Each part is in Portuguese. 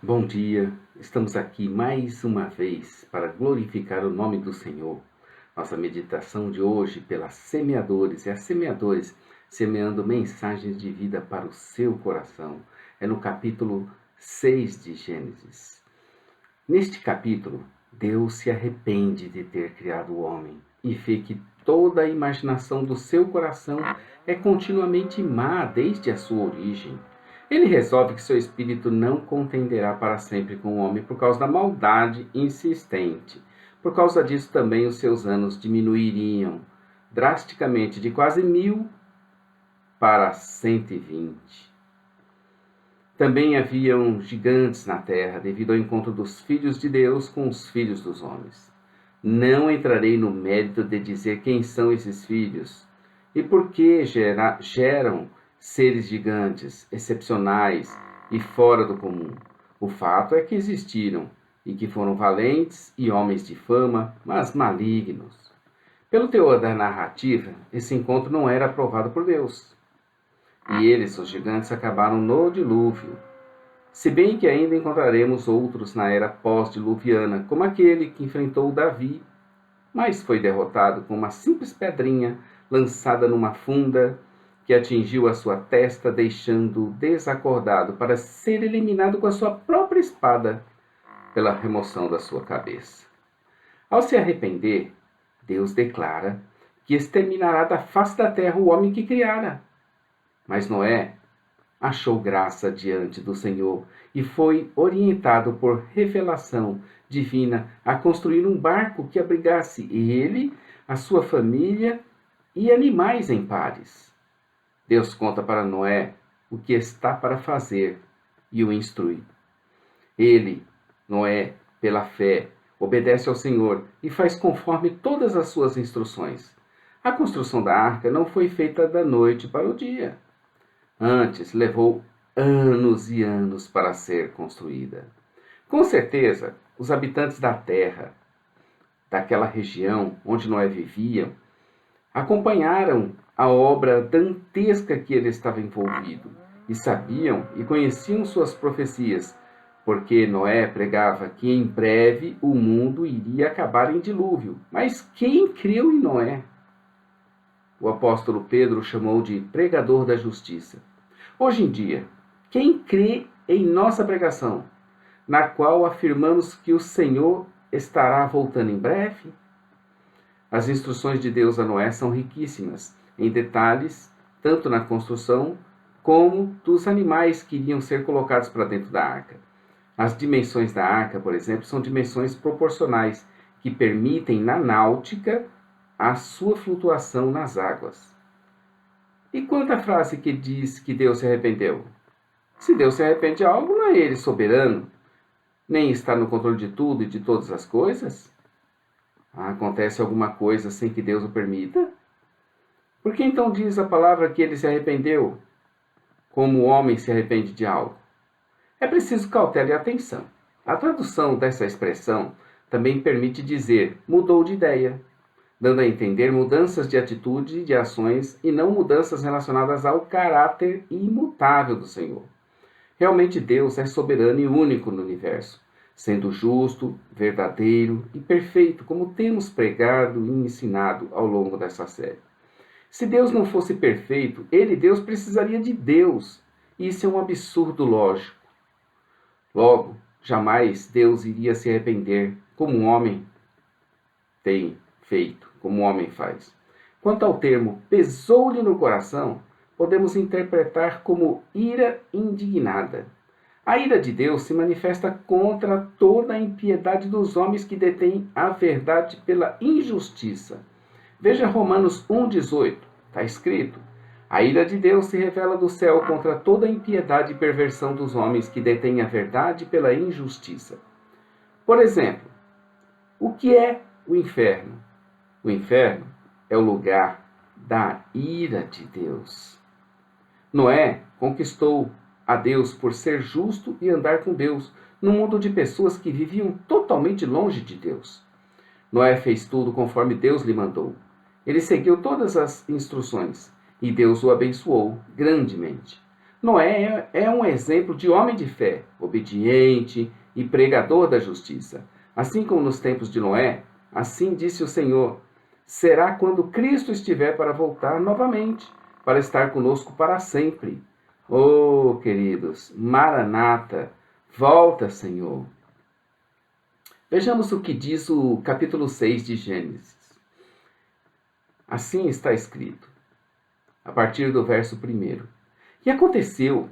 Bom dia, estamos aqui mais uma vez para glorificar o nome do Senhor. Nossa meditação de hoje pelas semeadores e as semeadores semeando mensagens de vida para o seu coração. É no capítulo 6 de Gênesis. Neste capítulo, Deus se arrepende de ter criado o homem e vê que toda a imaginação do seu coração é continuamente má desde a sua origem. Ele resolve que seu espírito não contenderá para sempre com o homem por causa da maldade insistente. Por causa disso também os seus anos diminuiriam drasticamente de quase 1000 para 120. Também haviam gigantes na terra devido ao encontro dos filhos de Deus com os filhos dos homens. Não entrarei no mérito de dizer quem são esses filhos e por que geram seres gigantes, excepcionais e fora do comum. O fato é que existiram e que foram valentes e homens de fama, mas malignos. Pelo teor da narrativa, esse encontro não era aprovado por Deus. E eles, os gigantes, acabaram no dilúvio. Se bem que ainda encontraremos outros na era pós-diluviana, como aquele que enfrentou Davi, mas foi derrotado com uma simples pedrinha lançada numa funda que atingiu a sua testa, deixando-o desacordado para ser eliminado com a sua própria espada pela remoção da sua cabeça. Ao se arrepender, Deus declara que exterminará da face da terra o homem que criara. Mas Noé achou graça diante do Senhor e foi orientado por revelação divina a construir um barco que abrigasse ele, a sua família e animais em pares. Deus conta para Noé o que está para fazer e o instrui. Ele, Noé, pela fé, obedece ao Senhor e faz conforme todas as suas instruções. A construção da arca não foi feita da noite para o dia. Antes, levou anos e anos para ser construída. Com certeza, os habitantes da terra, daquela região onde Noé vivia, acompanharam a obra dantesca que ele estava envolvido e sabiam e conheciam suas profecias, porque Noé pregava que em breve o mundo iria acabar em dilúvio. Mas quem creu em Noé? O apóstolo Pedro chamou de pregador da justiça. Hoje em dia, quem crê em nossa pregação, na qual afirmamos que o Senhor estará voltando em breve? As instruções de Deus a Noé são riquíssimas em detalhes, tanto na construção como dos animais que iriam ser colocados para dentro da arca. As dimensões da arca, por exemplo, são dimensões proporcionais que permitem na náutica a sua flutuação nas águas. E quanto à frase que diz que Deus se arrependeu? Se Deus se arrepende de algo, não é Ele soberano, nem está no controle de tudo e de todas as coisas? Acontece alguma coisa sem que Deus o permita? Por que então diz a palavra que Ele se arrependeu, como o homem se arrepende de algo? É preciso cautela e atenção. A tradução dessa expressão também permite dizer mudou de ideia, dando a entender mudanças de atitude e de ações e não mudanças relacionadas ao caráter imutável do Senhor. Realmente Deus é soberano e único no universo, sendo justo, verdadeiro e perfeito, como temos pregado e ensinado ao longo dessa série. Se Deus não fosse perfeito, Ele, Deus, precisaria de Deus. E isso é um absurdo lógico. Logo, jamais Deus iria se arrepender, como um homem tem feito, como o homem faz. Quanto ao termo pesou-lhe no coração, podemos interpretar como ira indignada. A ira de Deus se manifesta contra toda a impiedade dos homens que detêm a verdade pela injustiça. Veja Romanos 1,18, está escrito: a ira de Deus se revela do céu contra toda a impiedade e perversão dos homens que detêm a verdade pela injustiça. Por exemplo, o que é o inferno? O inferno é o lugar da ira de Deus. Noé conquistou a Deus por ser justo e andar com Deus, num mundo de pessoas que viviam totalmente longe de Deus. Noé fez tudo conforme Deus lhe mandou. Ele seguiu todas as instruções e Deus o abençoou grandemente. Noé é um exemplo de homem de fé, obediente e pregador da justiça. Assim como nos tempos de Noé, assim disse o Senhor, será quando Cristo estiver para voltar novamente, para estar conosco para sempre. Oh, queridos, Maranata, volta, Senhor. Vejamos o que diz o capítulo 6 de Gênesis. Assim está escrito, a partir do verso 1. E aconteceu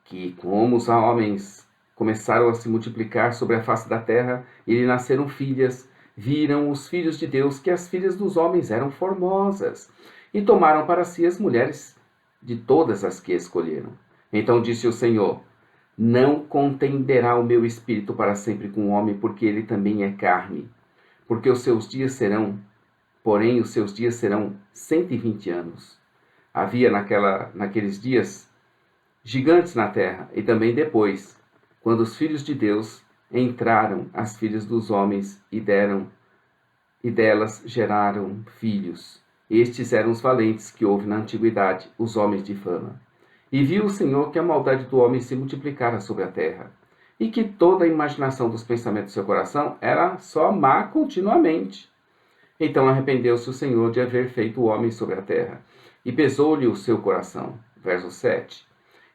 que, como os homens começaram a se multiplicar sobre a face da terra, e lhe nasceram filhas, viram os filhos de Deus que as filhas dos homens eram formosas, e tomaram para si as mulheres de todas as que escolheram. Então disse o Senhor, não contenderá o meu espírito para sempre com o homem, porque ele também é carne. Porque os seus dias serão, porém os seus dias serão 120 anos. Havia naqueles dias gigantes na terra, e também depois, quando os filhos de Deus entraram as filhas dos homens e delas geraram filhos. Estes eram os valentes que houve na antiguidade, os homens de fama. E viu o Senhor que a maldade do homem se multiplicara sobre a terra, e que toda a imaginação dos pensamentos do seu coração era só má continuamente. Então arrependeu-se o Senhor de haver feito o homem sobre a terra, e pesou-lhe o seu coração. Verso 7.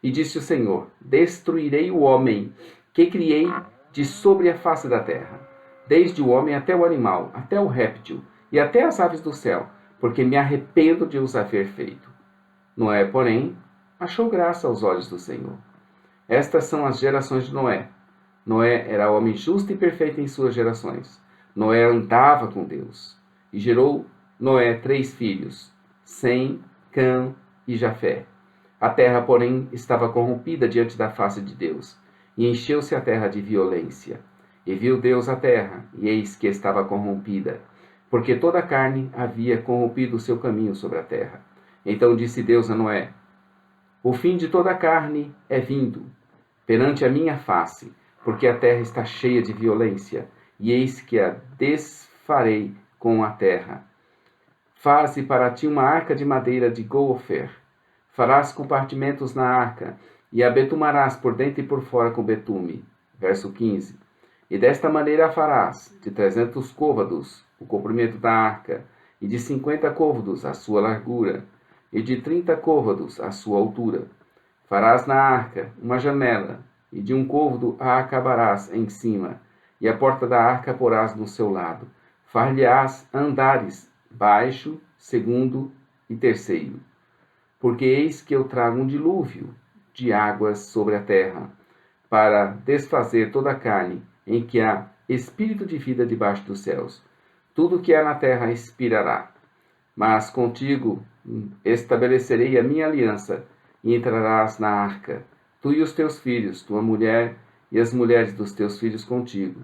E disse o Senhor, destruirei o homem que criei de sobre a face da terra, desde o homem até o animal, até o réptil, e até as aves do céu, porque me arrependo de os haver feito. Noé, porém, achou graça aos olhos do Senhor. Estas são as gerações de Noé. Noé era homem justo e perfeito em suas gerações. Noé andava com Deus. E gerou Noé 3 filhos, Sem, Cã e Jafé. A terra, porém, estava corrompida diante da face de Deus, e encheu-se a terra de violência. E viu Deus a terra, e eis que estava corrompida, porque toda a carne havia corrompido o seu caminho sobre a terra. Então disse Deus a Noé, o fim de toda a carne é vindo perante a minha face, porque a terra está cheia de violência, e eis que a desfarei com a terra. Faze para ti uma arca de madeira de gofer. Farás compartimentos na arca, e a betumarás por dentro e por fora com betume. Verso 15. E desta maneira a farás, de 300 côvados, o comprimento da arca, e de 50 côvados a sua largura, e de 30 côvados a sua altura. Farás na arca uma janela, e de um côvado a acabarás em cima, e a porta da arca porás no seu lado. Far-lhe-ás andares, baixo, segundo e terceiro. Porque eis que eu trago um dilúvio de águas sobre a terra, para desfazer toda a carne, em que há espírito de vida debaixo dos céus. Tudo que há na terra expirará. Mas contigo estabelecerei a minha aliança, e entrarás na arca, tu e os teus filhos, tua mulher e as mulheres dos teus filhos contigo.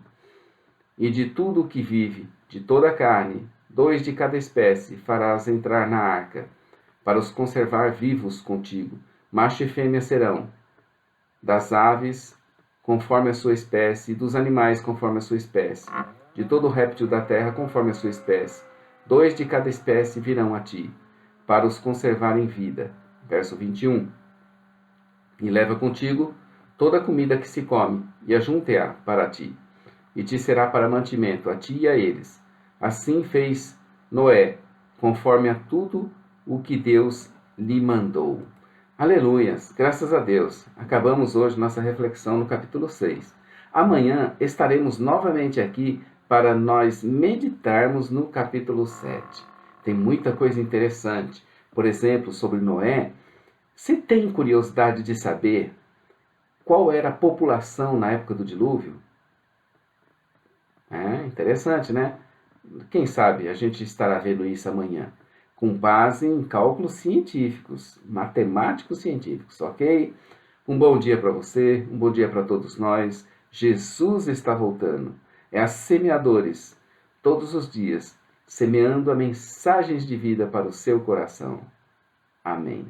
E de tudo o que vive, de toda a carne, 2 de cada espécie farás entrar na arca, para os conservar vivos contigo. Macho e fêmea serão, das aves, conforme a sua espécie, e dos animais, conforme a sua espécie, de todo réptil da terra, conforme a sua espécie. 2 de cada espécie virão a ti, para os conservar em vida. Verso 21. E leva contigo toda a comida que se come, e ajunte-a para ti, e te será para mantimento, a ti e a eles. Assim fez Noé, conforme a tudo o que Deus lhe mandou. Aleluias, graças a Deus. Acabamos hoje nossa reflexão no capítulo 6. Amanhã estaremos novamente aqui para nós meditarmos no capítulo 7. Tem muita coisa interessante. Por exemplo, sobre Noé. Você tem curiosidade de saber qual era a população na época do dilúvio? É interessante, né? Quem sabe a gente estará vendo isso amanhã, com base em cálculos científicos, matemáticos científicos, ok? Um bom dia para você, um bom dia para todos nós. Jesus está voltando. É a semeadores, todos os dias, semeando a mensagens de vida para o seu coração. Amém.